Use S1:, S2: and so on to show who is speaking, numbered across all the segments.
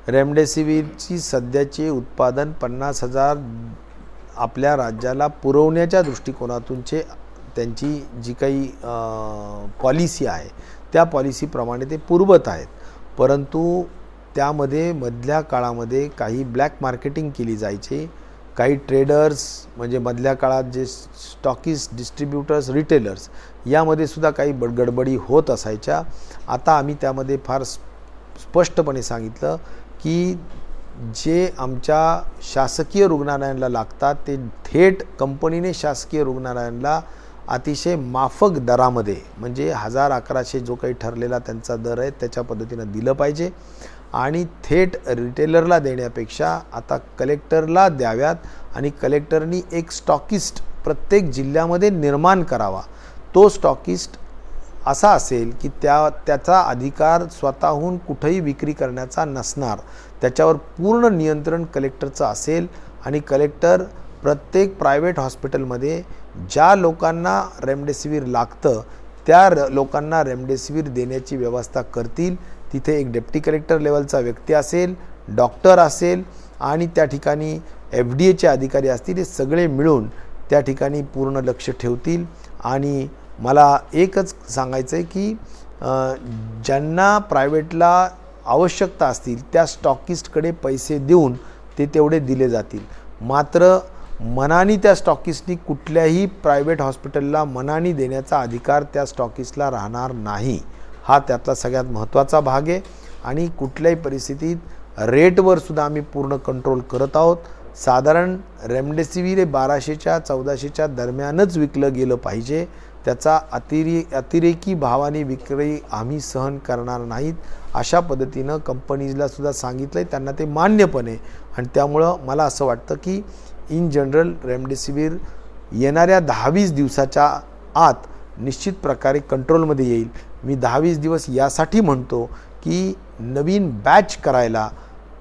S1: रेमडेसिवीरची सध्याचे उत्पादन 50,000 आपल्या राज्याला पुरवण्याच्या दृष्टिकोनातूनचे त्यांची जी काही पॉलिसी आहे त्या पॉलिसीप्रमाणे ते पुरवत आहेत, परंतु त्यामध्ये मधल्या काळामध्ये काही ब्लॅक मार्केटिंग केली जायची, काही ट्रेडर्स म्हणजे मधल्या काळात जे स्टॉकिस्ट, डिस्ट्रीब्युटर्स, रिटेलर्स यामध्ये सुद्धा काही गडबडी होत असायच्या। आता आम्ही त्यामध्ये फार स्पष्टपणे सांगितलं की जे आमच्या शासकीय रुग्णालयांना लागतात ते थेट कंपनीने शासकीय रुग्णालयांना अतिशय माफक दरामध्ये म्हणजे 1000-1100 जो काही ठरलेला त्यांचा दर आहे त्याच्या पद्धतीनं दिलं पाहिजे आणि थेट रिटेलरला देण्यापेक्षा आता कलेक्टरला द्याव्यात आणि कलेक्टरनी एक स्टॉकिस्ट प्रत्येक जिल्ह्यामध्ये निर्माण करावा। तो स्टॉकिस्ट असा असेल की त्याचा अधिकार स्वतःहून कुठेही विक्री करण्याचा नसणार, त्याच्यावर पूर्ण नियंत्रण कलेक्टरचं असेल आणि कलेक्टर प्रत्येक प्रायव्हेट हॉस्पिटलमध्ये ज्या लोकांना रेमडेसिवीर लागतं त्या लोकांना रेमडेसिवीर देण्याची व्यवस्था करतील। तिथे एक डेप्टी कलेक्टर लेवलचा व्यक्ती असेल, डॉक्टर असेल आणि त्या ठिकाणी FDAचे अधिकारी असतील, हे सगळे मिळून त्या ठिकाणी पूर्ण लक्ष ठेवतील। आणि मला एकच सांगायचं आहे की ज्यांना प्रायव्हेटला आवश्यकता असतील त्या स्टॉकिस्टकडे पैसे देऊन ते तेवढे दिले जातील, मात्र मनानी त्या स्टॉकिस्टनी कुठल्याही प्रायव्हेट हॉस्पिटलला मनानी देण्याचा अधिकार त्या स्टॉकिस्टला राहणार नाही। हा त्यातला सगळ्यात महत्त्वाचा भाग आहे आणि कुठल्याही परिस्थितीत रेटवर सुद्धा आम्ही पूर्ण कंट्रोल करत आहोत। साधारण रेमडेसिवीर 1200-1400च्या दरम्यानच विकलं गेलं पाहिजे, त्याचा अतिरेकी भावाने विक्री आम्ही सहन करणार नाहीत अशा पद्धतीनं कंपनीजला सुद्धा सांगितलं आहे, त्यांना ते मान्य पण आहे। आणि त्यामुळं मला असं वाटतं की इन जनरल रेमडेसिवीर येणाऱ्या 10-20 दिवसाच्या आत निश्चित प्रकारे कंट्रोलमध्ये येईल। मी 10-20 दिवस यासाठी म्हणतो की नवीन बॅच करायला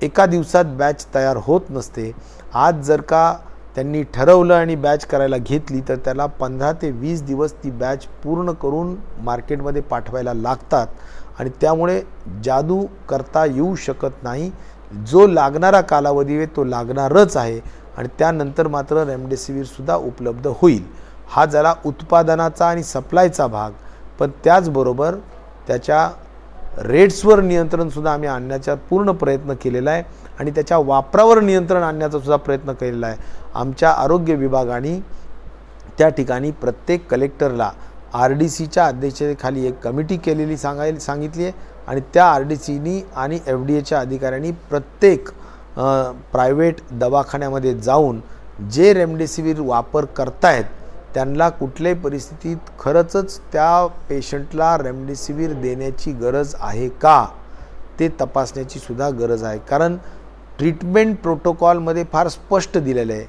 S1: एका दिवसात बॅच तयार होत नसते। आज जर का त्यांनी ठरवलं आणि बॅच करायला घेतली तर त्याला 15 ते 20 दिवस ती बॅच पूर्ण करून मार्केटमध्ये पाठवायला लागतात आणि त्यामुळे जादू करता येऊ शकत नाही। जो लागणारा कालावधी आहे तो लागणारच आहे आणि त्यानंतर मात्र रेमडेसिवीरसुद्धा उपलब्ध होईल। हा झाला उत्पादनाचा आणि सप्लायचा भाग, पण त्याचबरोबर त्याच्या रेट्सवर नियंत्रणसुद्धा आम्ही आणण्याचा पूर्ण प्रयत्न केलेला आहे आणि त्याच्या वापरावर नियंत्रण आणण्याचा सुद्धा प्रयत्न केलेला आहे। आमच्या आरोग्य विभागाने त्या ठिकाणी प्रत्येक कलेक्टरला RDCच्या अध्यक्षतेखाली एक कमिटी केलेली सांगितली आहे आणि त्या RDCनी आणि FDAच्या अधिकाऱ्यांनी प्रत्येक प्रायव्हेट दवाखान्यामध्ये जाऊन जे रेमडेसिवीर वापर करतायत त्यांना कुठल्याही परिस्थितीत खरंच त्या पेशंटला रेमडेसिवीर देण्याची गरज आहे का ते तपासण्याची सुद्धा गरज आहे। कारण ट्रीटमेंट प्रोटोकॉलमध्ये फार स्पष्ट दिलेलं आहे,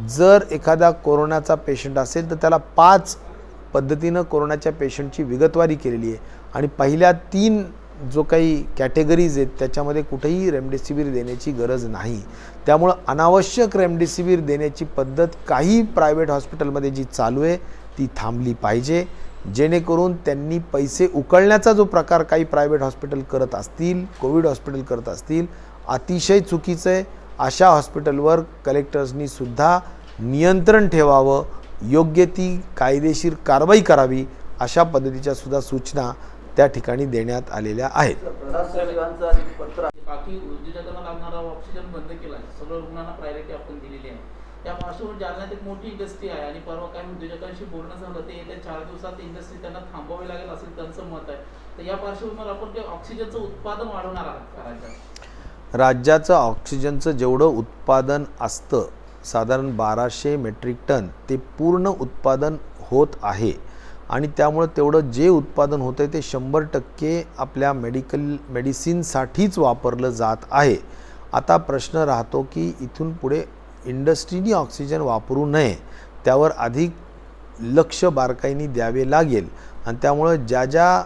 S1: जर एखादा कोरोनाचा पेशंट असेल तर त्याला 5 पद्धतीनं कोरोनाच्या पेशंटची विगतवारी केलेली आहे आणि पहिल्या 3 जो काही कॅटेगरीज आहेत त्याच्यामध्ये कुठेही रेमडेसिवीर देण्याची गरज नाही। त्यामुळं अनावश्यक रेमडेसिवीर देण्याची पद्धत काही प्रायव्हेट हॉस्पिटलमध्ये जी चालू आहे ती थांबली पाहिजे, जेणेकरून त्यांनी पैसे उकळण्याचा जो प्रकार काही प्रायव्हेट हॉस्पिटल करत असतील, कोविड हॉस्पिटल करत असतील, अतिशय चुकीचं आहे। अशा हॉस्पिटलवर कलेक्टर्सनी सुद्धा नियंत्रण ठेवावं, योग्य ती कायदेशीर कारवाई करावी अशा पद्धतीच्या सुद्धा सूचना त्या ठिकाणी देण्यात आलेल्या आहेत।
S2: बाकी उद्योजकांना लागणारा ऑक्सिजन बंद केला आहे, सगळं रुग्णांना प्रायोरिटी आपण दिलेली आहे। त्या पार्श्वभूमीवर जालन्यात एक मोठी इंडस्ट्री आहे आणि परवा काही उद्योजकांशी बोलणं झालं ते येत्या 4 दिवसात इंडस्ट्री त्यांना थांबवावी लागेल असं त्यांचं मत आहे। तर या पार्श्वभूमीवर आपण ते ऑक्सिजनचं उत्पादन वाढवणार आहात का राज्यात?
S1: राज्याचं ऑक्सिजनचं जेवढं उत्पादन असतं साधारण 1200 मेट्रिक टन ते पूर्ण उत्पादन होत आहे आणि त्यामुळे तेवढं जे उत्पादन होतं ते 100% आपल्या मेडिसिनसाठीच वापरलं जात आहे। आता प्रश्न राहतो की इथून पुढे इंडस्ट्रीनी ऑक्सिजन वापरू नये, त्यावर अधिक लक्ष बारकाईने द्यावे लागेल आणि त्यामुळे ज्या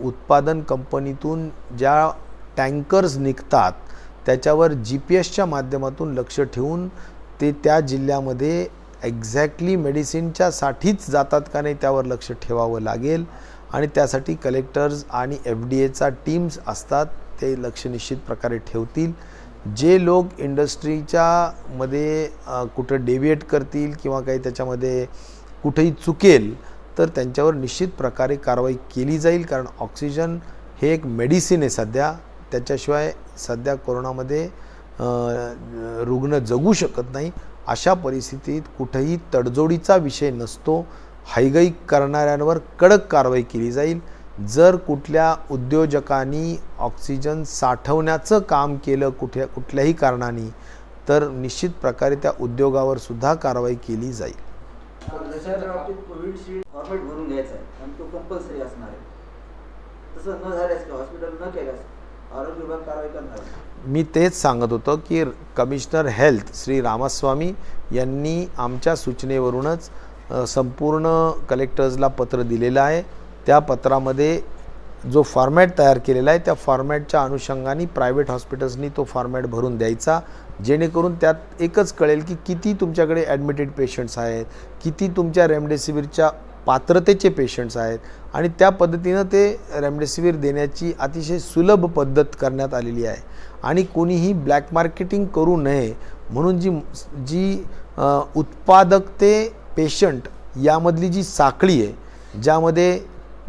S1: उत्पादन कंपनीतून ज्या टँकर्स निघतात त्याच्यावर GPS माध्यमातून लक्ष ठेवून ते त्या जिल्ह्यामध्ये एक्झॅक्टली मेडिसिनच्या साठीच जातात का नाही त्यावर लक्ष ठेवावं लागेल आणि त्यासाठी कलेक्टर्स आणि FDAचा टीम्स असतात ते लक्ष निश्चित प्रकारे ठेवतील. जे लोक इंडस्ट्रीच्या मध्ये कुठं डेव्हिएट करतील किंवा काही त्याच्यामध्ये कुठेही चुकेल तर त्यांच्यावर निश्चित प्रकारे कारवाई केली जाईल. कारण ऑक्सिजन हे एक मेडिसिन आहे सध्या, त्याच्याशिवाय सध्या कोरोनामध्ये रुग्ण जगू शकत नाही. अशा परिस्थितीत कुठेही तडजोडीचा विषय नसतो. हायगाई करणाऱ्यांवर कडक कारवाई केली जाईल. जर कुठल्या उद्योजकांनी ऑक्सिजन साठवण्याचं काम केलं कुठल्याही कारणाने तर निश्चित प्रकारे त्या उद्योगावर सुद्धा कारवाई केली जाईल.
S3: जशाच्या बाबतीत कोविड शीट फॉर्मेट भरून घ्यायचा आहे आणि तो कंपल्सरी असणार आहे. तसं न झाल्यास किंवा हॉस्पिटल न केल्यास आरोग्य विभाग कारवाई करणार आहे.
S1: मी तेच सांगत होतो की कमिशनर हेल्थ श्री रामास्वामी यांनी आमच्या सूचनेवरूनच संपूर्ण कलेक्टर्सला पत्र दिलेलं आहे. त्या पत्रामध्ये जो फॉर्मॅट तयार केलेला आहे त्या फॉर्मॅटच्या अनुषंगाने प्रायव्हेट हॉस्पिटल्सनी तो फॉर्मॅट भरून द्यायचा, जेणेकरून त्यात एकच कळेल की किती तुमच्याकडे ॲडमिटेड पेशंट्स आहेत, किती तुमच्या रेमडेसिवीरच्या पात्रतेचे पेशंट्स आहेत आणि त्या पद्धतीनं ते रेमडेसिवीर देण्याची अतिशय सुलभ पद्धत करण्यात आलेली आहे. आणि कोणीही ब्लॅक मार्केटिंग करू नये म्हणून जी उत्पादक ते पेशंट यामधली जी साखळी आहे, ज्यामध्ये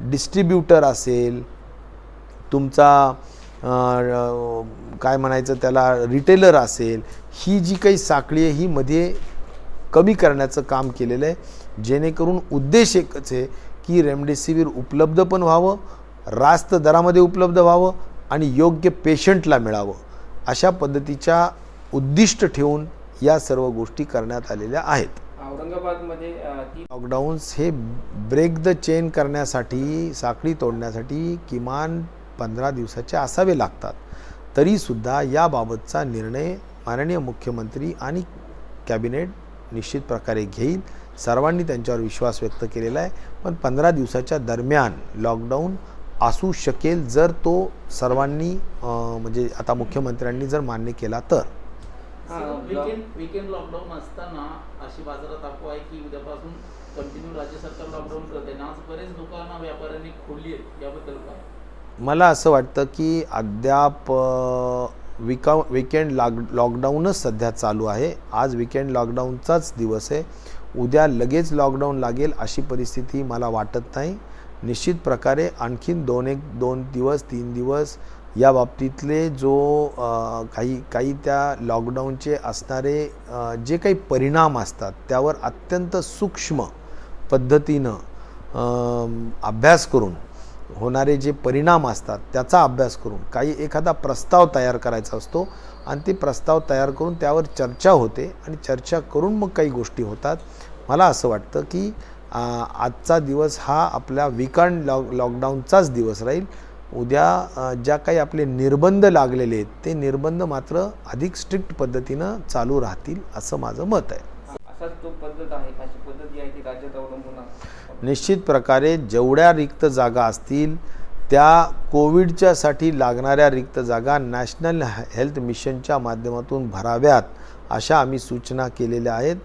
S1: डिस्ट्रीब्युटर असेल, तुमचा काय म्हणायचं त्याला रिटेलर असेल, ही जी काही साखळी आहे ही मध्ये कमी करण्याचं काम केलेलं आहे. जेणेकरून उद्देश एकच आहे की रेमडेसिवीर उपलब्ध पण व्हावं, रास्त दरामध्ये उपलब्ध व्हावं आणि योग्य पेशंटला मिळावं. अशा पद्धतीच्या उद्दिष्ट ठेवून या सर्व गोष्टी करण्यात आलेल्या आहेत.
S4: औरंगाबादमध्ये
S1: लॉकडाऊन्स हे ब्रेक द चेन करण्यासाठी, साखळी तोडण्यासाठी किमान 15 दिवसाचे असावे लागतात. तरीसुद्धा याबाबतचा निर्णय माननीय मुख्यमंत्री आणि कॅबिनेट निश्चित प्रकारे घेईल. सर्वांनी त्यांच्यावर विश्वास व्यक्त केलेला आहे. पण 15 दिवसाच्या दरम्यान लॉकडाऊन असू शकेल जर तो सर्वांनी म्हणजे आता मुख्यमंत्र्यांनी जर मान्य केला तर.
S2: वीकेंड लॉकडाऊन असताना अशी बाजारात अफवा आहे की उद्यापासून कंटिन्यू राज्य सरकार लॉकडाऊन करते ना. आज बरेच दुकानं व्यापाऱ्यांनी खोलली आहेत, याबद्दल काय?
S1: मला असं वाटतं की अद्याप वीकेंड लॉकडाऊनच सध्या चालू आहे. आज वीकेंड लॉकडाऊनचाच दिवस आहे. उद्या लगेच लॉकडाऊन लागेल अशी परिस्थिती मला वाटत नाही. निश्चित प्रकारे आणखीन 2 दिवस 3 दिवस या बाबतीतले जो काही त्या लॉकडाऊनचे असणारे जे काही परिणाम असतात त्यावर अत्यंत सूक्ष्म पद्धतीनं अभ्यास करून होणारे जे परिणाम असतात त्याचा अभ्यास करून काही एखादा प्रस्ताव तयार करायचा असतो आणि ते प्रस्ताव तयार करून त्यावर चर्चा होते आणि चर्चा करून मग काही गोष्टी होतात. मला असं वाटतं की आजचा दिवस हा आपल्या वीकेंड लॉकडाऊनचाच दिवस राहील. उद्या ज्या काही आपले निर्बंध लागलेले आहेत ते निर्बंध मात्र अधिक स्ट्रिक्ट पद्धतीनं चालू राहतील असं माझं मत आहे.
S4: असाच तो पद्धत आहे, अशी पद्धत आहे ती राज्यात अवलंबून आहे.
S1: निश्चित प्रकारे जेवढ्या रिक्त जागा असतील त्या कोविडच्यासाठी लागणाऱ्या रिक्त जागा नॅशनल हेल्थ मिशनच्या माध्यमातून भराव्यात अशा आम्ही सूचना केलेल्या आहेत.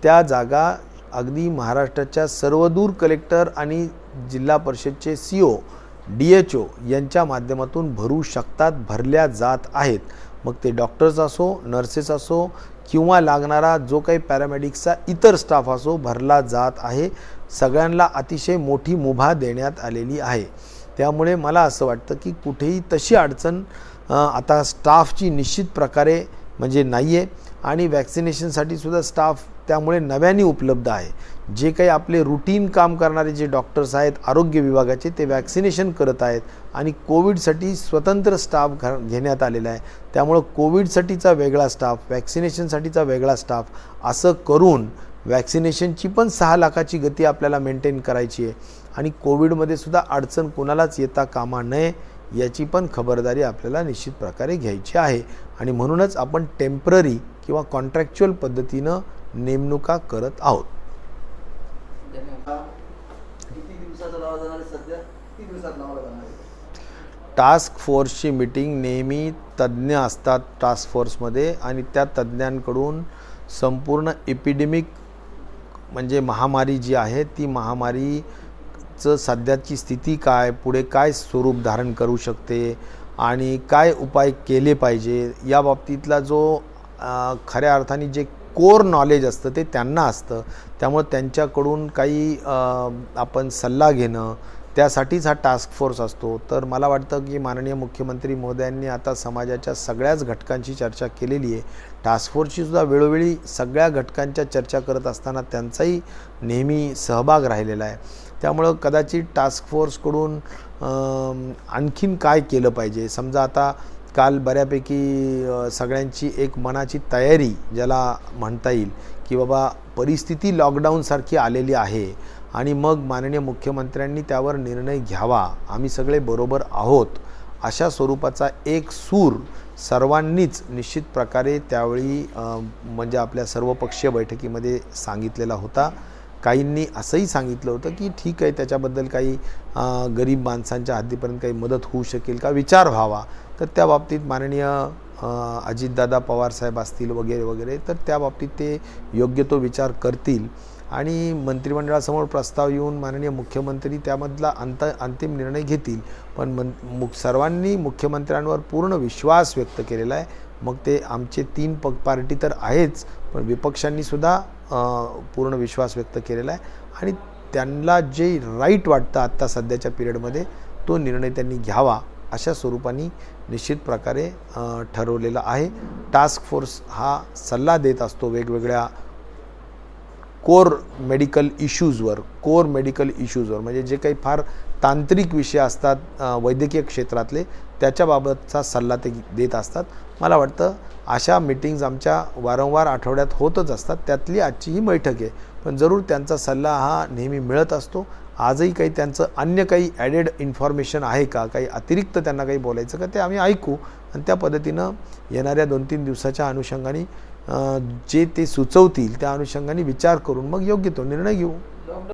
S1: त्या जागा अगदी महाराष्ट्राच्या सर्वदूर कलेक्टर आणि जिल्हा परिषदचे CO DHO यांच्या माध्यमातून भरू शकतात, भरल्या जात आहेत. मग ते डॉक्टर्स असो, नर्सेस असो किंवा लागणारा जो काही पॅरामेडिक्सचा इतर स्टाफ असो भरला जात आहे. सगळ्यांना अतिशय मोठी मुभा देण्यात आलेली आहे. त्यामुळे मला असं वाटतं की कुठेही तशी अडचण आता स्टाफची निश्चित प्रकारे म्हणजे नाही आहे आणि वॅक्सिनेशनसाठी सुद्धा स्टाफ त्यामुळे नव्याने उपलब्ध आहे. जे काही आपले रुटीन काम करणारे जे डॉक्टर्स आहेत आरोग्य विभागाचे ते वॅक्सिनेशन करत आहेत आणि कोविडसाठी स्वतंत्र स्टाफ घेण्यात आलेला आहे. त्यामुळं कोविडसाठीचा वेगळा स्टाफ, वॅक्सिनेशनसाठीचा वेगळा स्टाफ असं करून वॅक्सिनेशनची पण 6 लाखाची गती आपल्याला मेंटेन करायची आहे आणि कोविडमध्ये सुद्धा अडचण कोणालाच येता कामा नये याची पण खबरदारी आपल्याला निश्चित प्रकारे घ्यायची आहे. आणि म्हणूनच आपण टेम्पररी किंवा कॉन्ट्रॅक्च्युअल पद्धतीनं नेमणुका करत आहोत.
S3: किती दिवसाचा लावा जाणार आहे, सध्या किती दिवसात लावला जाणार आहे?
S1: टास्क फोर्सची मीटिंग नेहमी तज्ज्ञ असतात टास्क फोर्समध्ये आणि त्या तज्ज्ञांकडून संपूर्ण एपिडेमिक म्हणजे महामारी जी आहे ती महामारीचं सध्याची स्थिती काय, पुढे काय स्वरूप धारण करू शकते आणि काय उपाय केले पाहिजे या बाबतीतला जो खऱ्या अर्थाने जे कोर नॉलेज असतं ते त्यांना असतं. त्यामुळे त्यांच्याकडून काही आपण सल्ला घेणं, त्यासाठीच हा टास्क फोर्स असतो. तर मला वाटतं की माननीय मुख्यमंत्री महोदयांनी आता समाजाच्या सगळ्याच घटकांची चर्चा केलेली आहे. टास्क फोर्सची सुद्धा वेळोवेळी सगळ्या घटकांच्या चर्चा करत असताना त्यांचाही नेहमी सहभाग राहिलेला आहे. त्यामुळं कदाचित टास्क फोर्सकडून आणखीन काय केलं पाहिजे. समजा आता काल बऱ्यापैकी सगळ्यांची एक मनाची तयारी ज्याला म्हणता येईल की बाबा परिस्थिती लॉकडाऊनसारखी आलेली आहे आणि मग माननीय मुख्यमंत्र्यांनी त्यावर निर्णय घ्यावा, आम्ही सगळे बरोबर आहोत, अशा स्वरूपाचा एक सूर सर्वांनीच निश्चित प्रकारे त्यावेळी म्हणजे आपल्या सर्वपक्षीय बैठकीमध्ये सांगितलेला होता. काहींनी असंही सांगितलं होतं की ठीक आहे, त्याच्याबद्दल काही गरीब माणसांच्या हद्दीपर्यंत काही मदत होऊ शकेल का विचार व्हावा. तर त्या बाबतीत माननीय अजितदादा पवारसाहेब असतील वगैरे वगैरे, तर त्या बाबतीत ते योग्य तो विचार करतील आणि मंत्रिमंडळासमोर प्रस्ताव येऊन माननीय मुख्यमंत्री त्यामधला अंतिम निर्णय घेतील. पण सर्वांनी मुख्यमंत्र्यांवर पूर्ण विश्वास व्यक्त केलेला आहे. मग ते आमचे 3 पार्टी तर आहेच, पण विपक्षांनीसुद्धा पूर्ण विश्वास व्यक्त केलेला आहे आणि त्यांना जे राईट वाटतं आत्ता सध्याच्या पिरियडमध्ये तो निर्णय त्यांनी घ्यावा अशा स्वरूपाने निश्चित प्रकारे ठरवलेला आहे. टास्क फोर्स हा सल्ला देत असतो वेगवेगळ्या कोर मेडिकल इश्यूजवर म्हणजे जे काही फार तांत्रिक विषय असतात वैद्यकीय क्षेत्रातले, त्याच्याबाबतचा सल्ला ते देत असतात. मला वाटतं अशा मीटिंग्ज आमच्या वारंवार आठवड्यात होतच असतात. त्यातली आजची ही बैठक आहे. पण जरूर त्यांचा सल्ला हा नेहमी मिळत असतो. आजही काही त्यांचं अन्य काही ॲडेड इन्फॉर्मेशन आहे का, काही अतिरिक्त त्यांना काही बोलायचं का, ते आम्ही ऐकू आणि त्या पद्धतीनं येणाऱ्या 2-3 दिवसाच्या अनुषंगाने जे ते सुचवतील त्या अनुषंगाने विचार करून मग योग्य तो निर्णय घेऊ.